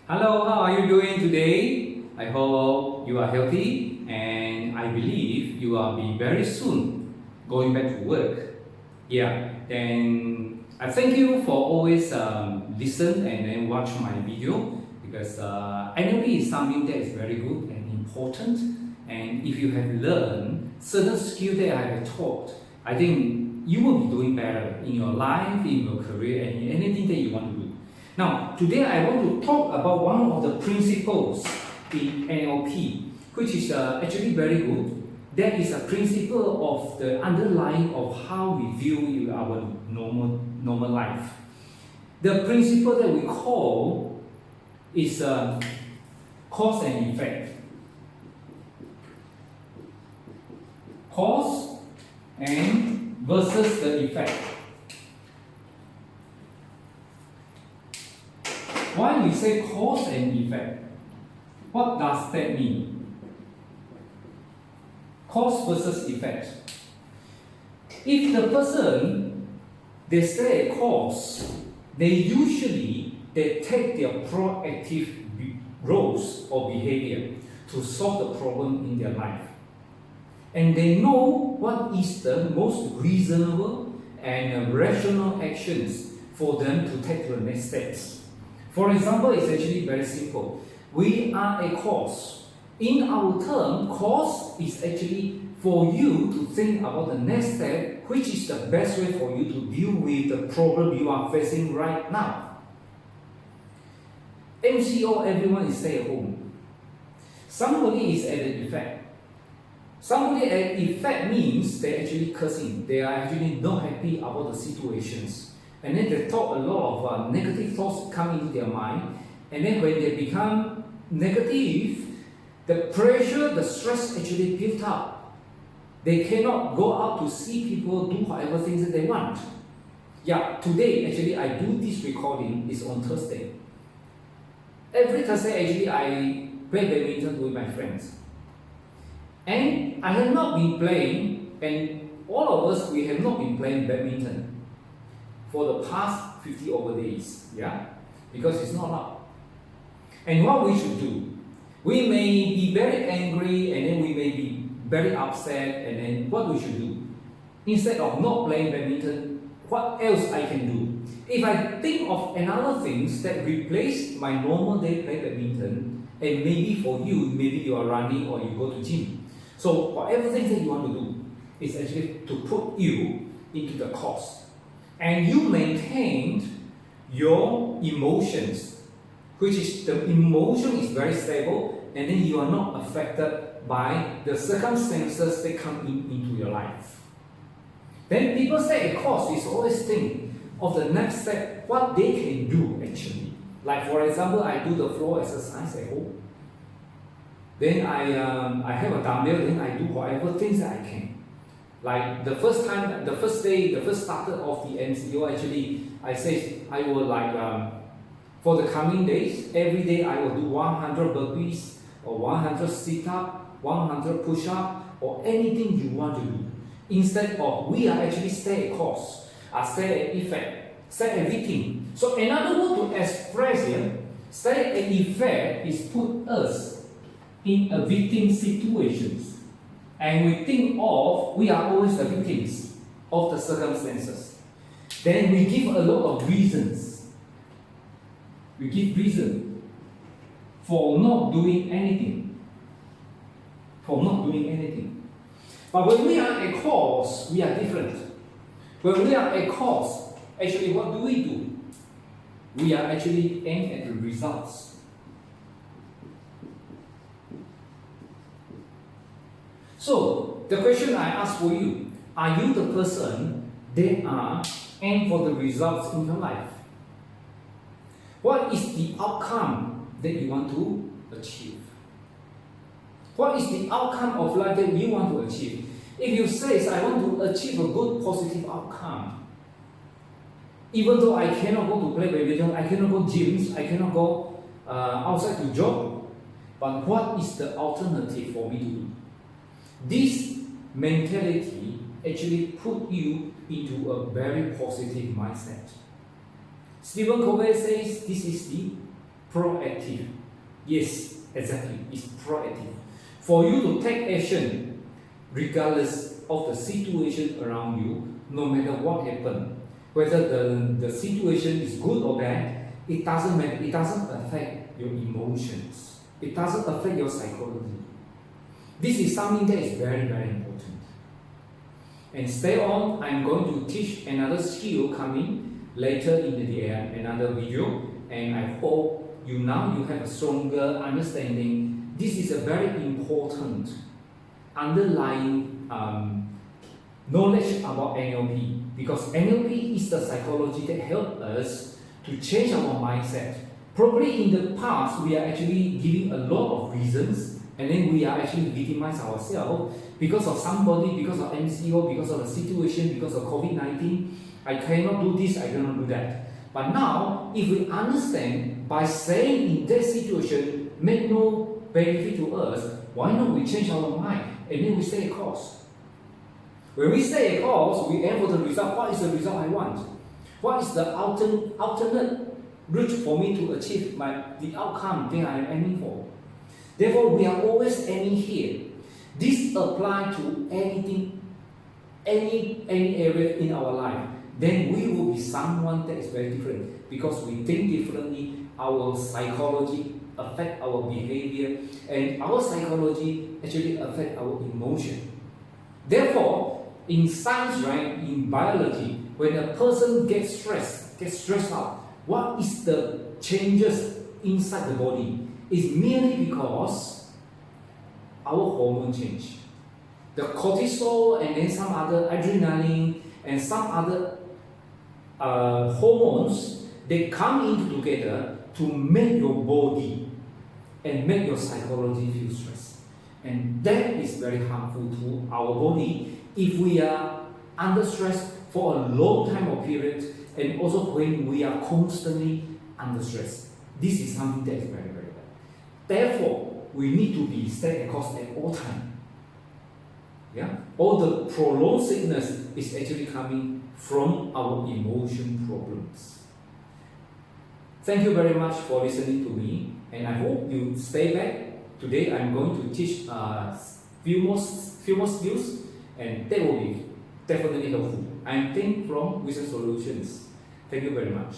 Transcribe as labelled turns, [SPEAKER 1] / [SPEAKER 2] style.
[SPEAKER 1] Hello, how are you doing today? I hope you are healthy and I believe you will be very soon going back to work. Yeah, then I thank you for always listen and then watch my video because NLP is something that is very good and important. And if you have learned certain skills that I have taught, I think you will be doing better in your life, in your career, and in anything that you want to do. Now, today I want to talk about one of the principles in NLP, which is actually very good. That is a principle of the underlying of how we view our normal life. The principle that we call is cause and effect. Cause and versus the effect. Why we say cause and effect? What does that mean? Cause versus effect. If the person they say a cause, they take their proactive roles or behavior to solve the problem in their life. And they know what is the most reasonable and rational actions for them to take to the next steps. For example, it's actually very simple. We are a cause. In our term, cause is actually for you to think about the next step, which is the best way for you to deal with the problem you are facing right now. MCO, everyone is stay at home. Somebody is at the effect. Somebody at effect means they're actually cursing. They are actually not happy about the situations. And then they thought a lot of negative thoughts come into their mind. And then when they become negative, the pressure, the stress actually built up. They cannot go out to see people do whatever things that they want. Yeah, today actually I do this recording is on Thursday. Every Thursday actually I play badminton with my friends. And I have not been playing, and all of us, we have not been playing badminton for the past 50 over days, yeah? Because it's not allowed. And what we should do, we may be very angry and then we may be very upset, and then what we should do, instead of not playing badminton, what else I can do? If I think of another things that replace my normal day play badminton, and maybe for you, maybe you are running or you go to gym. So whatever things that you want to do is actually to put you into the cause. And you maintain your emotions, which is the emotion is very stable, and then you are not affected by the circumstances that come into your life. Then people say a cause is always think of the next step, what they can do actually. Like for example, I do the floor exercise at home. Then I have a dumbbell, then I do whatever things that I can. Like the first starter of the MCO, actually, I said I will for the coming days, every day I will do 100 burpees, or 100 sit-up, 100 push-up, or anything you want to do. Instead of, we are actually stay at cause, stay at effect, stay at victim. So another word to express here, stay at effect is put us in a victim situations. And we think of, we are always the victims of the circumstances. Then we give a lot of reasons. We give reason for not doing anything. For not doing anything. But when we are a cause, we are different. When we are a cause, actually what do? We are actually aimed at the results. So, the question I ask for you, are you the person that are aimed for the results in your life? What is the outcome that you want to achieve? What is the outcome of life that you want to achieve? If you say, I want to achieve a good positive outcome, even though I cannot go to play badminton, I cannot go gyms, I cannot go outside to jog, but what is the alternative for me to do? This mentality actually put you into a very positive mindset. Stephen Covey says this is the Proactive. Yes, exactly. It's proactive. For you to take action regardless of the situation around you, no matter what happened, whether the situation is good or bad, it doesn't matter. It doesn't affect your emotions. It doesn't affect your psychology. This is something that is very, very important. And stay on, I'm going to teach another skill coming later in the another video, and I hope you have a stronger understanding. This is a very important underlying knowledge about NLP, because NLP is the psychology that helps us to change our mindset. Probably in the past, we are actually giving a lot of reasons, and then we are actually victimizing ourselves because of somebody, because of MCO, because of the situation, because of COVID-19. I cannot do this, I cannot do that. But now, if we understand by saying in that situation make no benefit to us, why not we change our mind and then we stay a course? When we stay a course, we aim for the result. What is the result I want? What is the alternate route for me to achieve the outcome that I am aiming for? Therefore, we are always aiming here. This applies to anything, any area in our life. Then we will be someone that is very different, because we think differently. Our psychology affect our behavior, and our psychology actually affect our emotion. Therefore, in science, right, in biology, when a person gets stressed out, what is the changes inside the body? It's merely because our hormone change. The cortisol and then some other adrenaline and some other hormones, they come in together to make your body and make your psychology feel stressed. And that is very harmful to our body if we are under stress for a long time or period, and also when we are constantly under stress. This is something that is very, very bad. Therefore, we need to be stay a course at all time. Yeah? All the prolonged sickness is actually coming from our emotion problems. Thank you very much for listening to me, and I hope you stay back. Today I'm going to teach few more skills, and that will be definitely helpful. I'm Ting from Wisdom Solutions. Thank you very much.